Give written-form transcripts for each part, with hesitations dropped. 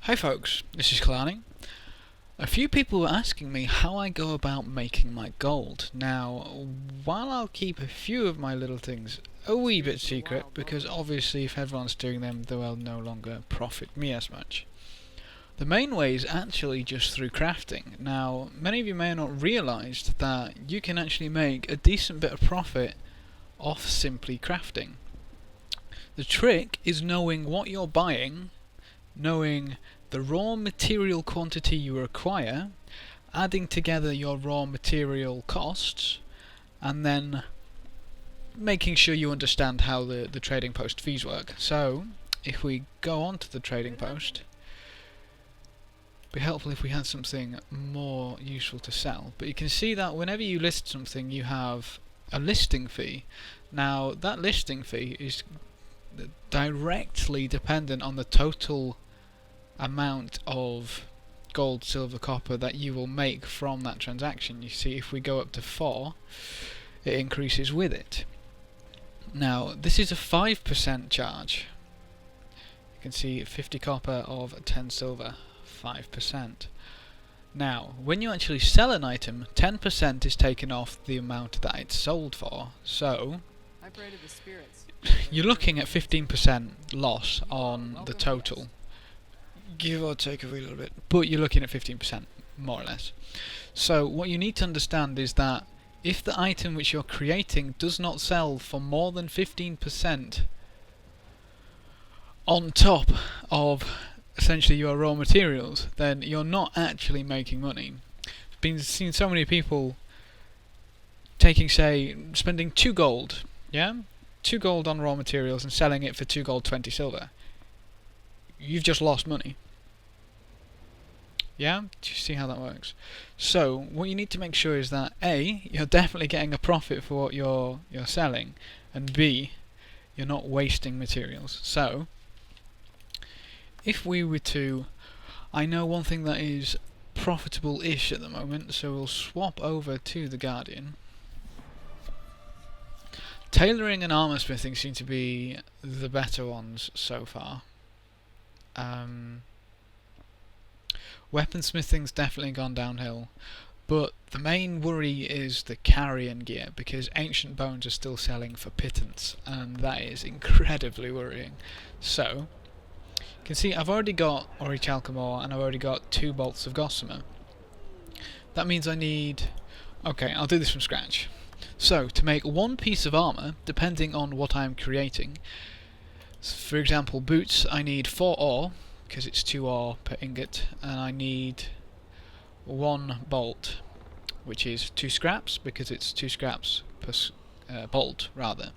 Hi folks, this is Kelani. A few people were asking me how I go about making my gold. Now, while I'll keep a few of my little things a wee bit secret, because obviously if everyone's doing them, they will no longer profit me as much. The main way is actually just through crafting. Now, many of you may have not realised that you can actually make a decent bit of profit off simply crafting. The trick is knowing what you're buying, knowing the raw material quantity you require, adding together your raw material costs, and then making sure you understand how the trading post fees work. So, if we go on to the trading post, it'd be helpful if we had something more useful to sell. But you can see that whenever you list something, you have a listing fee. Now, that listing fee is directly dependent on the total amount of gold, silver, copper that you will make from that transaction. You see, if we go up to 4, it increases with it. Now, this is a 5% charge. You can see 50 copper of 10 silver, 5%. Now, when you actually sell an item, 10% is taken off the amount that it's sold for. So, you're looking at 15% loss on the total. Give or take a little bit, but you're looking at 15%, more or less. So what you need to understand is that if the item which you're creating does not sell for more than 15% on top of essentially your raw materials, then you're not actually making money. I've been seeing so many people taking, say, spending 2 gold, 2 gold on raw materials and selling it for 2 gold, 20 silver. You've just lost money. Yeah? Do you see how that works? So, what you need to make sure is that A, you're definitely getting a profit for what you're selling, and B, you're not wasting materials. So, if we were to... I know one thing that is profitable-ish at the moment, so we'll swap over to the Guardian. Tailoring and armor smithing seem to be the better ones so far. Weaponsmithing's definitely gone downhill, but the main worry is the carrion gear, because ancient bones are still selling for pittance, and that is incredibly worrying. So, you can see I've already got Orichalcomore and I've already got 2 bolts of gossamer. That means I need... okay, I'll do this from scratch. So, to make 1 piece of armor, depending on what I'm creating, for example, boots, I need 4 ore, because it's 2 ore per ingot, and I need 1 bolt, which is 2 scraps, because it's 2 scraps per bolt, rather.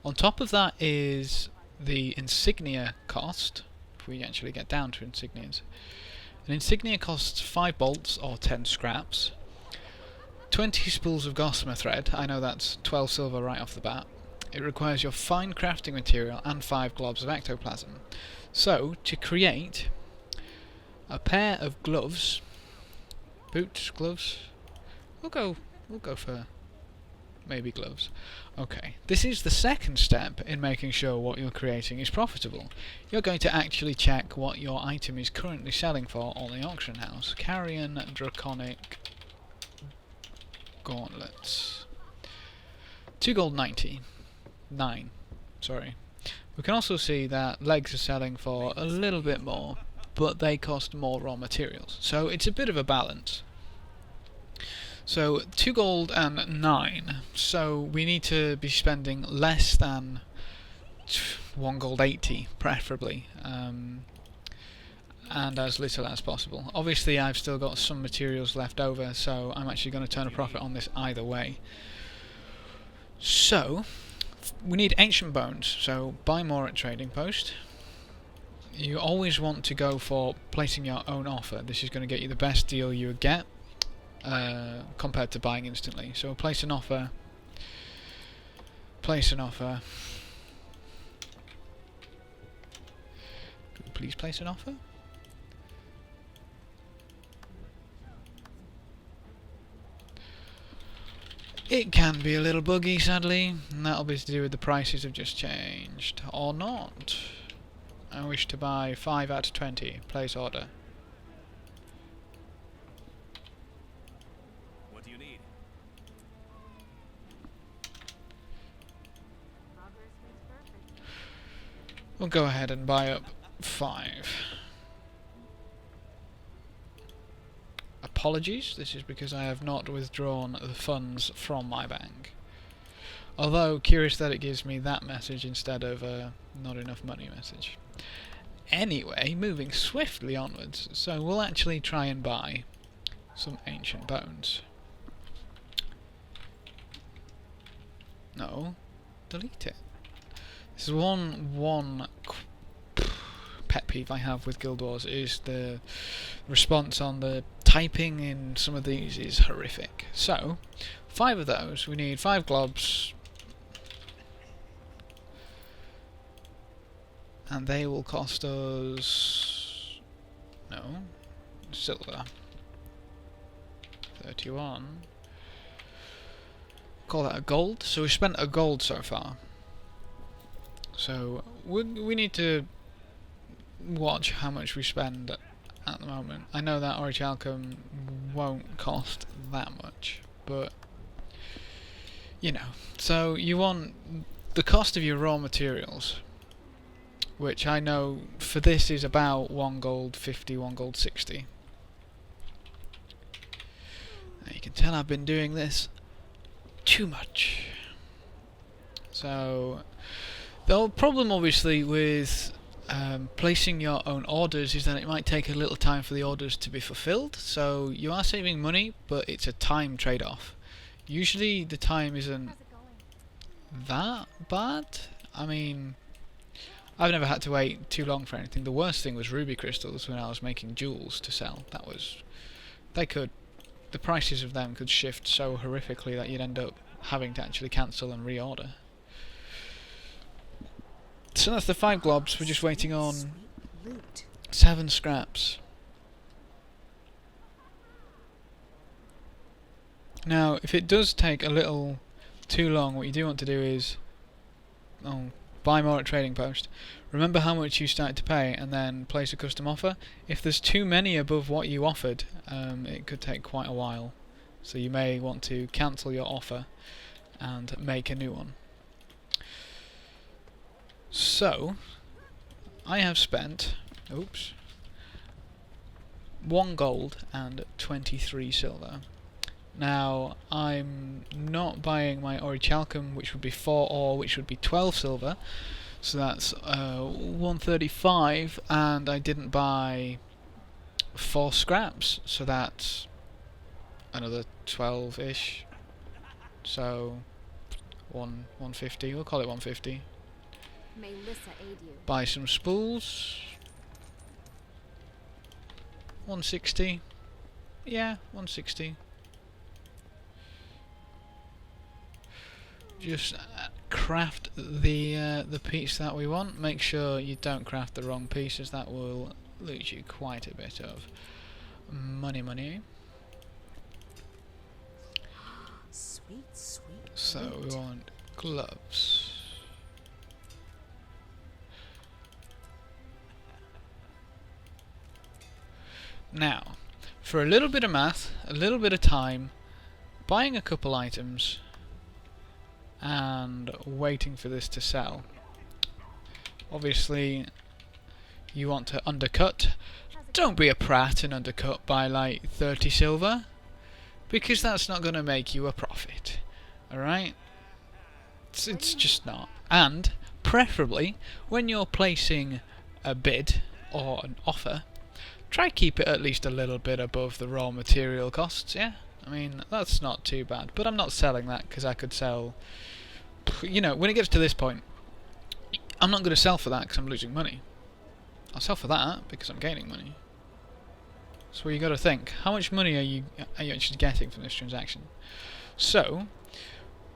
On top of that is the insignia cost, if we actually get down to insignias. An insignia costs 5 bolts, or 10 scraps, 20 spools of gossamer thread, I know that's 12 silver right off the bat. It requires your fine crafting material and 5 globs of ectoplasm. So, to create a pair of gloves, boots, gloves, we'll go for maybe gloves. Okay, this is the second step in making sure what you're creating is profitable. You're going to actually check what your item is currently selling for on the auction house. Carrion Draconic Gauntlets. 2 gold 90. 9. Sorry. We can also see that legs are selling for a little bit more, but they cost more raw materials. So it's a bit of a balance. So 2 gold and 9. So we need to be spending less than 1 gold 80, preferably, and as little as possible. Obviously I've still got some materials left over, so I'm actually going to turn a profit on this either way. So, we need ancient bones, so buy more at trading post. You always want to go for placing your own offer. This is going to get you the best deal you would get compared to buying instantly. So place an offer. Place an offer. Could we please place an offer? It can be a little buggy, sadly, and that'll be to do with the prices have just changed. Or not. I wish to buy 5 out of 20. Place order. What do you need? We'll go ahead and buy up 5. Apologies, this is because I have not withdrawn the funds from my bank. Although, curious that it gives me that message instead of a not enough money message. Anyway, moving swiftly onwards, so we'll actually try and buy some ancient bones. No, delete it. This is one pet peeve I have with Guild Wars, is the response on the typing in some of these is horrific. So, 5 of those, we need 5 globs, and they will cost us, no, silver, 31, call that a gold. So we spent a gold so far, so we need to watch how much we spend at the moment. I know that orichalcum won't cost that much, but you know, so you want the cost of your raw materials, which I know for this is about 1 gold 50, 1 gold 60. Now you can tell I've been doing this too much. So the problem obviously with placing your own orders is that it might take a little time for the orders to be fulfilled, so you are saving money, but it's a time trade-off. Usually the time isn't that bad. I mean, I've never had to wait too long for anything. The worst thing was ruby crystals when I was making jewels to sell. That was... the prices of them could shift so horrifically that you'd end up having to actually cancel and reorder. So that's the 5 globs. We're just waiting on 7 scraps. Now, if it does take a little too long, what you do want to do is buy more at Trading Post. Remember how much you started to pay and then place a custom offer. If there's too many above what you offered, it could take quite a while. So you may want to cancel your offer and make a new one. So, I have spent 1 gold and 23 silver. Now, I'm not buying my orichalcum, which would be 4 ore, which would be 12 silver. So that's 135, and I didn't buy 4 scraps, so that's another 12-ish. So 150, we'll call it 150. May Lissa aid you. Buy some spools. 160. Yeah, 160. Just craft the piece that we want. Make sure you don't craft the wrong pieces. That will lose you quite a bit of money. Sweet, sweet. So we want gloves. Now, for a little bit of math, a little bit of time, buying a couple items and waiting for this to sell. Obviously, you want to undercut. Don't be a prat and undercut by like 30 silver, because that's not going to make you a profit. Alright? It's just not. And, preferably, when you're placing a bid or an offer, try keep it at least a little bit above the raw material costs, yeah? I mean, that's not too bad. But I'm not selling that because I could sell... You know, when it gets to this point, I'm not going to sell for that because I'm losing money. I'll sell for that because I'm gaining money. So you got to think, how much money are you actually getting from this transaction? So,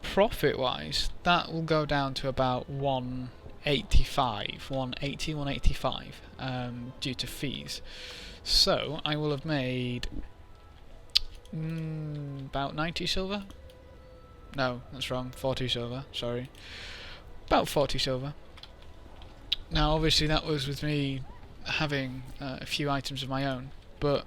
profit-wise, that will go down to about 185, 180, 185, due to fees. So, I will have made about 90 silver? No, that's wrong, 40 silver, sorry. About 40 silver. Now, obviously, that was with me having a few items of my own, but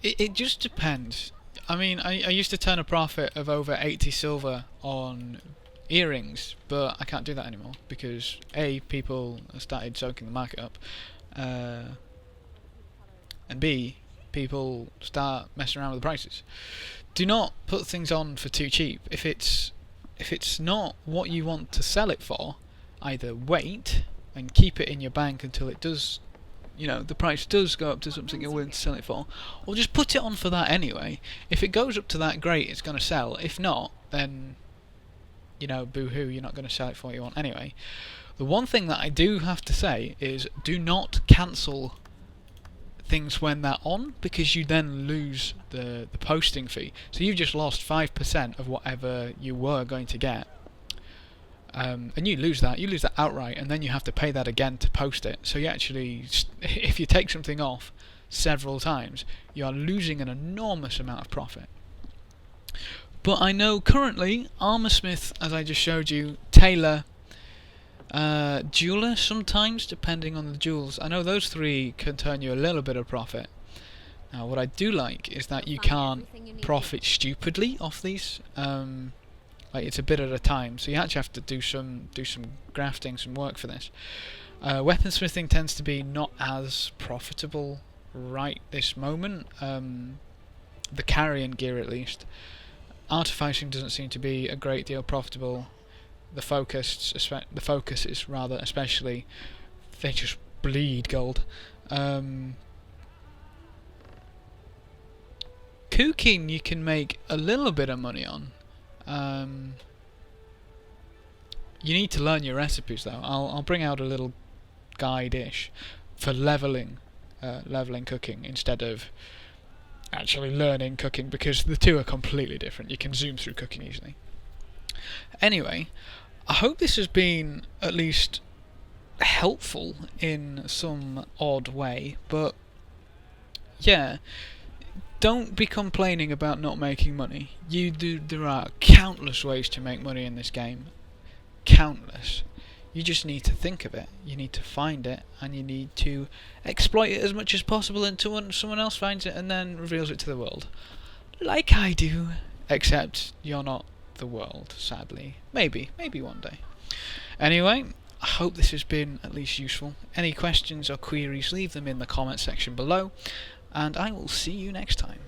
it just depends. I mean, I used to turn a profit of over 80 silver on earrings, but I can't do that anymore because A, people started soaking the market up, and B, people start messing around with the prices. Do not put things on for too cheap. If it's not what you want to sell it for, either wait and keep it in your bank until it does, the price does go up to something you're willing to sell it for, or just put it on for that anyway. If it goes up to that, great, it's going to sell. If not, then, boo-hoo, you're not going to sell it for what you want anyway. The one thing that I do have to say is do not cancel things when they're on, because you then lose the posting fee. So you've just lost 5% of whatever you were going to get. And you lose that outright, and then you have to pay that again to post it. So you actually, if you take something off several times, you are losing an enormous amount of profit. But I know currently, armorsmith, as I just showed you, tailor, jeweler sometimes, depending on the jewels. I know those three can turn you a little bit of profit. Now, what I do like is that you can't profit stupidly off these. Like, it's a bit at a time, so you actually have to do some grafting, some work for this. Weaponsmithing tends to be not as profitable right this moment. The carrion gear, at least. Artificing doesn't seem to be a great deal profitable. The focus is rather, especially, they just bleed gold. Cooking you can make a little bit of money on. You need to learn your recipes though. I'll bring out a little guide-ish for leveling cooking instead of actually learning cooking, because the two are completely different. You can zoom through cooking easily. Anyway, I hope this has been at least helpful in some odd way, but yeah, don't be complaining about not making money. There are countless ways to make money in this game. Countless. You just need to think of it, you need to find it, and you need to exploit it as much as possible until someone else finds it and then reveals it to the world. Like I do. Except you're not the world, sadly. Maybe one day. Anyway, I hope this has been at least useful. Any questions or queries, leave them in the comment section below, and I will see you next time.